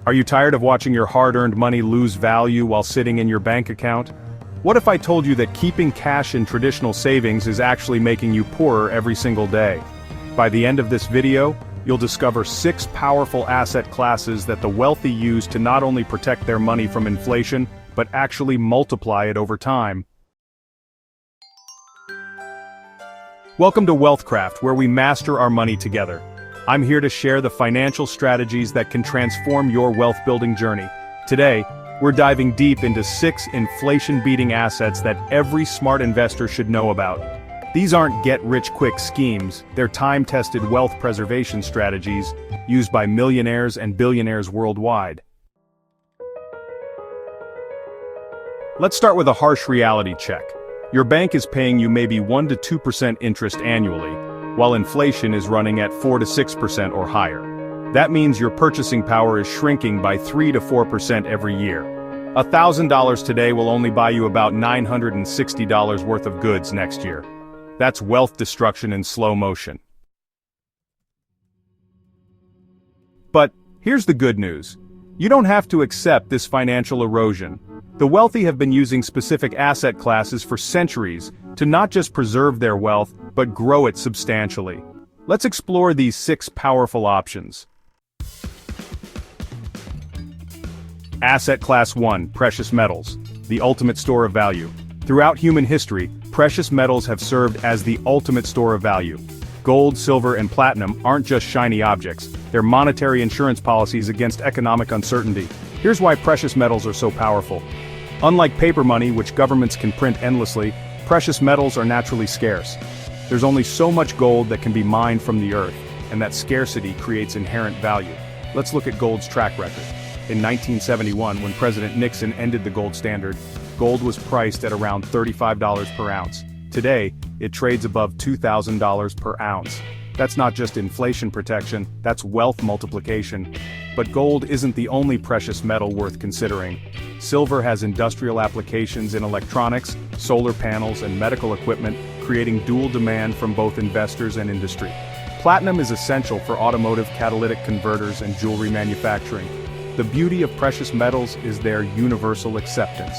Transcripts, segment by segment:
Are you tired of watching your hard-earned money lose value while sitting in your bank account? What if I told you that keeping cash in traditional savings is actually making you poorer every single day? By the end of this video, you'll discover 6 powerful asset classes that the wealthy use to not only protect their money from inflation, but actually multiply it over time. Welcome to Wealthcraft, where we master our money together. I'm here to share the financial strategies that can transform your wealth-building journey. Today, we're diving deep into 6 inflation-beating assets that every smart investor should know about. These aren't get-rich-quick schemes, they're time-tested wealth preservation strategies used by millionaires and billionaires worldwide. Let's start with a harsh reality check. Your bank is paying you maybe 1 to 2% interest annually, while inflation is running at 4 to 6% or higher. That means your purchasing power is shrinking by 3 to 4% every year. $1,000 today will only buy you about $960 worth of goods next year. That's wealth destruction in slow motion. But here's the good news. You don't have to accept this financial erosion. The wealthy have been using specific asset classes for centuries to not just preserve their wealth, but grow it substantially. Let's explore these 6 powerful options. Asset Class 1, Precious Metals, the ultimate store of value. Throughout human history, precious metals have served as the ultimate store of value. Gold, silver, and platinum aren't just shiny objects, they're monetary insurance policies against economic uncertainty. Here's why precious metals are so powerful. Unlike paper money, which governments can print endlessly, precious metals are naturally scarce. There's only so much gold that can be mined from the earth, and that scarcity creates inherent value. Let's look at gold's track record. In 1971, when President Nixon ended the gold standard, gold was priced at around $35 per ounce. Today, it trades above $2,000 per ounce. That's not just inflation protection, that's wealth multiplication. But gold isn't the only precious metal worth considering. Silver has industrial applications in electronics, solar panels, and medical equipment, creating dual demand from both investors and industry. Platinum is essential for automotive catalytic converters and jewelry manufacturing. The beauty of precious metals is their universal acceptance.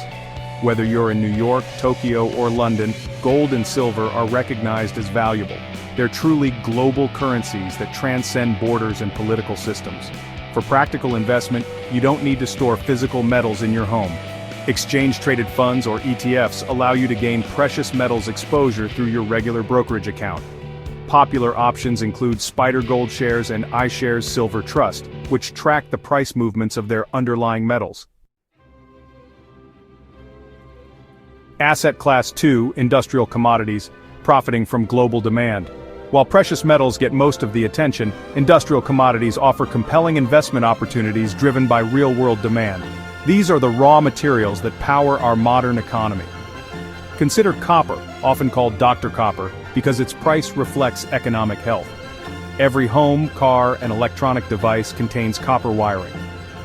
Whether you're in New York, Tokyo, or London, gold and silver are recognized as valuable. They're truly global currencies that transcend borders and political systems. For practical investment, you don't need to store physical metals in your home. Exchange-traded funds or ETFs allow you to gain precious metals exposure through your regular brokerage account. Popular options include Spider Gold Shares and iShares Silver Trust, which track the price movements of their underlying metals. Asset Class 2, Industrial Commodities, profiting from global demand. While precious metals get most of the attention, industrial commodities offer compelling investment opportunities driven by real-world demand. These are the raw materials that power our modern economy. Consider copper, often called Dr. Copper, because its price reflects economic health. Every home, car, and electronic device contains copper wiring.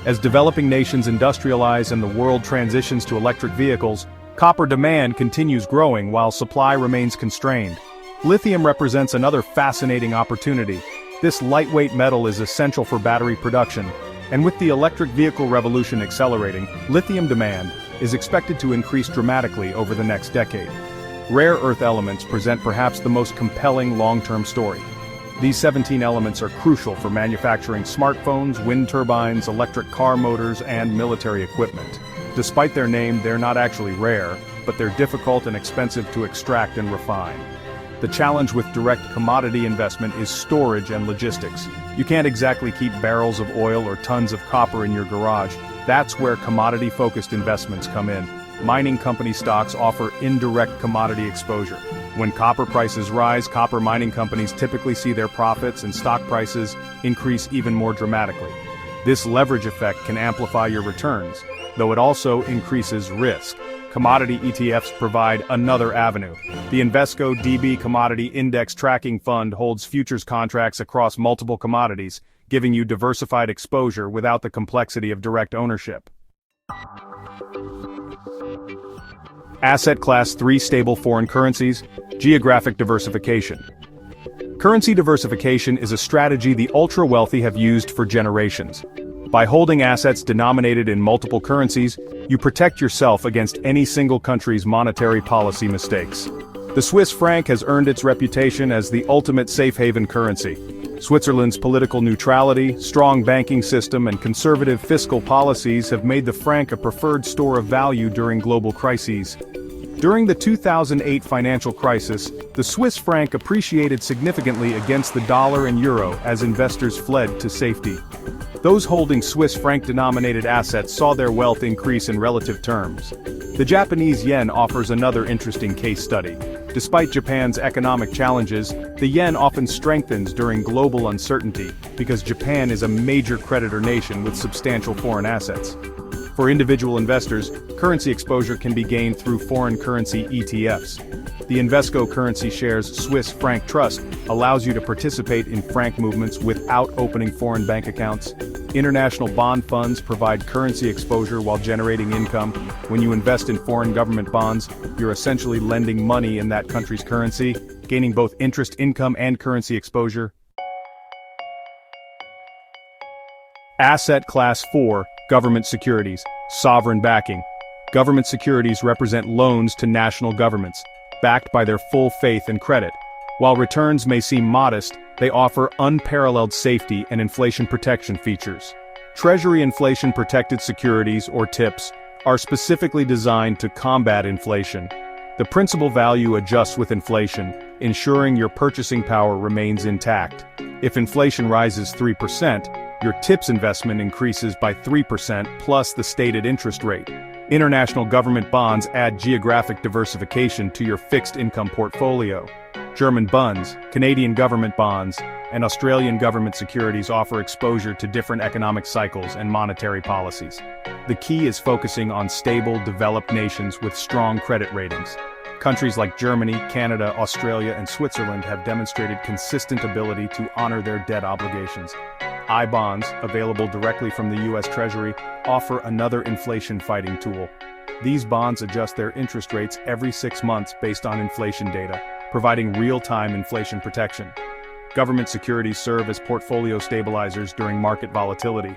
As developing nations industrialize and the world transitions to electric vehicles, copper demand continues growing while supply remains constrained. Lithium represents another fascinating opportunity. This lightweight metal is essential for battery production, and with the electric vehicle revolution accelerating, lithium demand is expected to increase dramatically over the next decade. Rare earth elements present perhaps the most compelling long-term story. These 17 elements are crucial for manufacturing smartphones, wind turbines, electric car motors, and military equipment. Despite their name, they're not actually rare, but they're difficult and expensive to extract and refine. The challenge with direct commodity investment is storage and logistics. You can't exactly keep barrels of oil or tons of copper in your garage. That's where commodity-focused investments come in. Mining company stocks offer indirect commodity exposure. When copper prices rise, copper mining companies typically see their profits and stock prices increase even more dramatically. This leverage effect can amplify your returns, though it also increases risk. Commodity ETFs provide another avenue. The Invesco DB Commodity Index Tracking Fund holds futures contracts across multiple commodities, giving you diversified exposure without the complexity of direct ownership. Asset Class 3 Stable Foreign Currencies, Geographic Diversification. Currency diversification is a strategy the ultra-wealthy have used for generations. By holding assets denominated in multiple currencies, you protect yourself against any single country's monetary policy mistakes. The Swiss franc has earned its reputation as the ultimate safe haven currency. Switzerland's political neutrality, strong banking system, and conservative fiscal policies have made the franc a preferred store of value during global crises. During the 2008 financial crisis, the Swiss franc appreciated significantly against the dollar and euro as investors fled to safety. Those holding Swiss franc-denominated assets saw their wealth increase in relative terms. The Japanese yen offers another interesting case study. Despite Japan's economic challenges, the yen often strengthens during global uncertainty because Japan is a major creditor nation with substantial foreign assets. For individual investors, currency exposure can be gained through foreign currency ETFs. The Invesco Currency Shares Swiss Franc Trust allows you to participate in franc movements without opening foreign bank accounts. International bond funds provide currency exposure while generating income. When you invest in foreign government bonds, you're essentially lending money in that country's currency, gaining both interest income and currency exposure. Asset Class 4, Government Securities, Sovereign Backing. Government securities represent loans to national governments, backed by their full faith and credit. While returns may seem modest, they offer unparalleled safety and inflation protection features. Treasury inflation-protected securities, or TIPS, are specifically designed to combat inflation. The principal value adjusts with inflation, ensuring your purchasing power remains intact. If inflation rises 3%, your TIPS investment increases by 3% plus the stated interest rate. International government bonds add geographic diversification to your fixed income portfolio. German bunds, Canadian government bonds, and Australian government securities offer exposure to different economic cycles and monetary policies. The key is focusing on stable, developed nations with strong credit ratings. Countries like Germany, Canada, Australia, and Switzerland have demonstrated consistent ability to honor their debt obligations. I-bonds, available directly from the U.S. Treasury, offer another inflation-fighting tool. These bonds adjust their interest rates every 6 months based on inflation data, providing real-time inflation protection. Government securities serve as portfolio stabilizers during market volatility.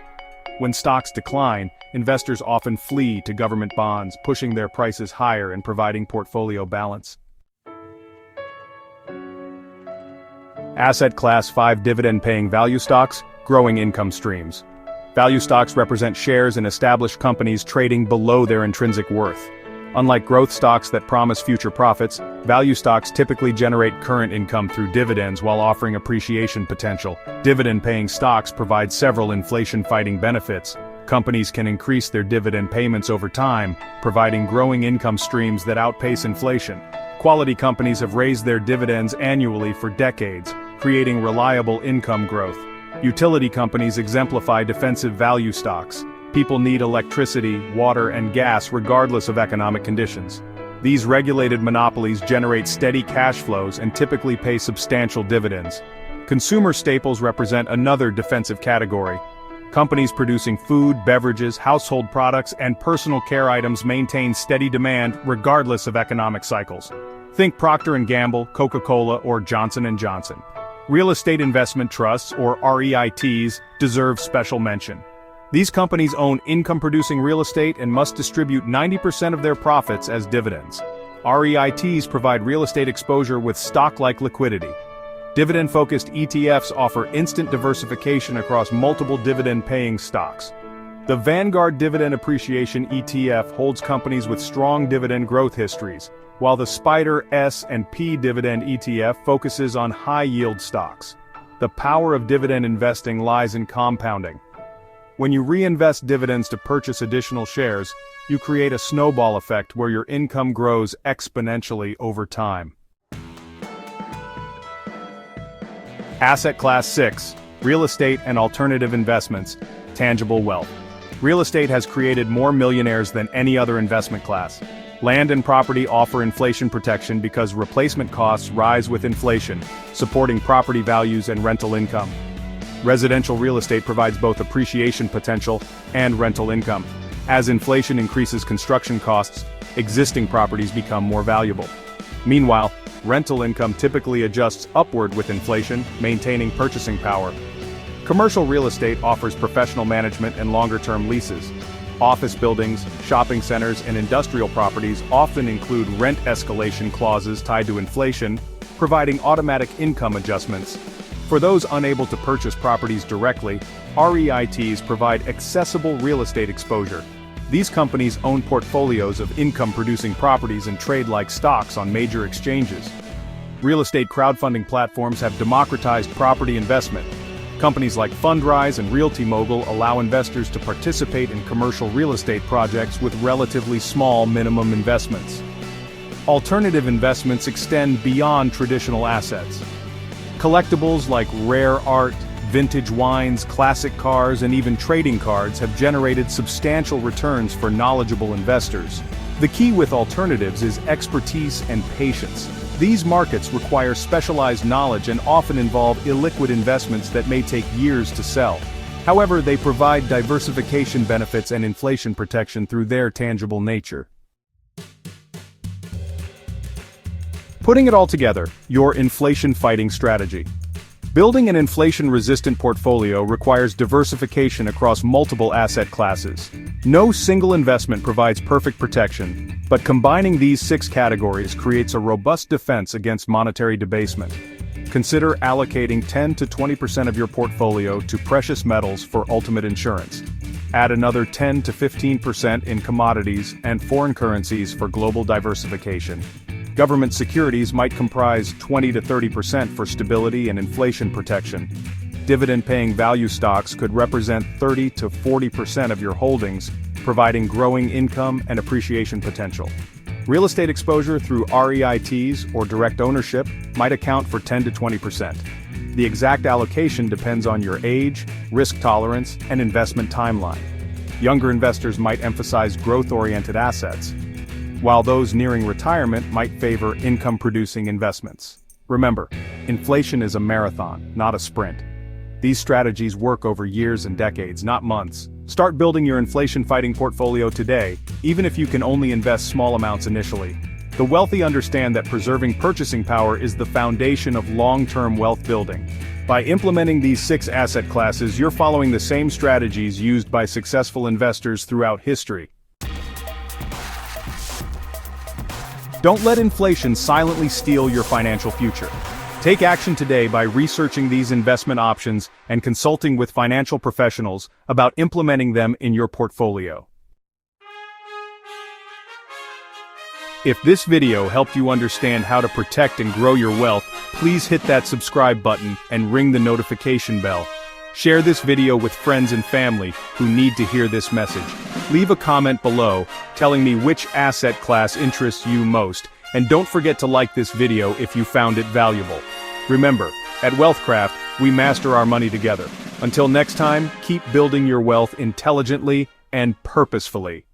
When stocks decline, investors often flee to government bonds, pushing their prices higher and providing portfolio balance. Asset Class 5 Dividend-paying value stocks, growing income streams. Value stocks represent shares in established companies trading below their intrinsic worth. Unlike growth stocks that promise future profits, value stocks typically generate current income through dividends while offering appreciation potential. Dividend-paying stocks provide several inflation-fighting benefits. Companies can increase their dividend payments over time, providing growing income streams that outpace inflation. Quality companies have raised their dividends annually for decades, creating reliable income growth. Utility companies exemplify defensive value stocks. People need electricity, water, and gas regardless of economic conditions. These regulated monopolies generate steady cash flows and typically pay substantial dividends. Consumer staples represent another defensive category. Companies producing food, beverages, household products, and personal care items maintain steady demand regardless of economic cycles. Think Procter & Gamble, Coca-Cola, or Johnson & Johnson. Real estate investment trusts, or REITs, deserve special mention. These companies own income-producing real estate and must distribute 90% of their profits as dividends. REITs provide real estate exposure with stock-like liquidity. Dividend-focused ETFs offer instant diversification across multiple dividend-paying stocks. The Vanguard Dividend Appreciation ETF holds companies with strong dividend growth histories, while the Spider S&P Dividend ETF focuses on high-yield stocks. The power of dividend investing lies in compounding. When you reinvest dividends to purchase additional shares, you create a snowball effect where your income grows exponentially over time. Asset Class 6, Real Estate and Alternative Investments, Tangible Wealth. Real estate has created more millionaires than any other investment class. Land and property offer inflation protection because replacement costs rise with inflation, supporting property values and rental income. Residential real estate provides both appreciation potential and rental income. As inflation increases construction costs, existing properties become more valuable. Meanwhile, rental income typically adjusts upward with inflation, maintaining purchasing power. Commercial real estate offers professional management and longer-term leases. Office buildings, shopping centers, and industrial properties often include rent escalation clauses tied to inflation, providing automatic income adjustments. For those unable to purchase properties directly, REITs provide accessible real estate exposure. These companies own portfolios of income-producing properties and trade like stocks on major exchanges. Real estate crowdfunding platforms have democratized property investment. Companies like Fundrise and Realty Mogul allow investors to participate in commercial real estate projects with relatively small minimum investments. Alternative investments extend beyond traditional assets. Collectibles like rare art, vintage wines, classic cars, and even trading cards have generated substantial returns for knowledgeable investors. The key with alternatives is expertise and patience. These markets require specialized knowledge and often involve illiquid investments that may take years to sell. However, they provide diversification benefits and inflation protection through their tangible nature. Putting it all together, your inflation-fighting strategy. Building an inflation-resistant portfolio requires diversification across multiple asset classes. No single investment provides perfect protection, but combining these 6 categories creates a robust defense against monetary debasement. Consider allocating 10 to 20% of your portfolio to precious metals for ultimate insurance. Add another 10 to 15% in commodities and foreign currencies for global diversification. Government securities might comprise 20 to 30% for stability and inflation protection. Dividend-paying value stocks could represent 30 to 40% of your holdings, providing growing income and appreciation potential. Real estate exposure through REITs or direct ownership might account for 10 to 20%. The exact allocation depends on your age, risk tolerance, and investment timeline. Younger investors might emphasize growth-oriented assets, while those nearing retirement might favor income-producing investments. Remember, inflation is a marathon, not a sprint. These strategies work over years and decades, not months. Start building your inflation-fighting portfolio today, even if you can only invest small amounts initially. The wealthy understand that preserving purchasing power is the foundation of long-term wealth building. By implementing these 6 asset classes, you're following the same strategies used by successful investors throughout history. Don't let inflation silently steal your financial future. Take action today by researching these investment options and consulting with financial professionals about implementing them in your portfolio. If this video helped you understand how to protect and grow your wealth, please hit that subscribe button and ring the notification bell. Share this video with friends and family who need to hear this message. Leave a comment below telling me which asset class interests you most, and don't forget to like this video if you found it valuable. Remember, at Wealthcraft, we master our money together. Until next time, keep building your wealth intelligently and purposefully.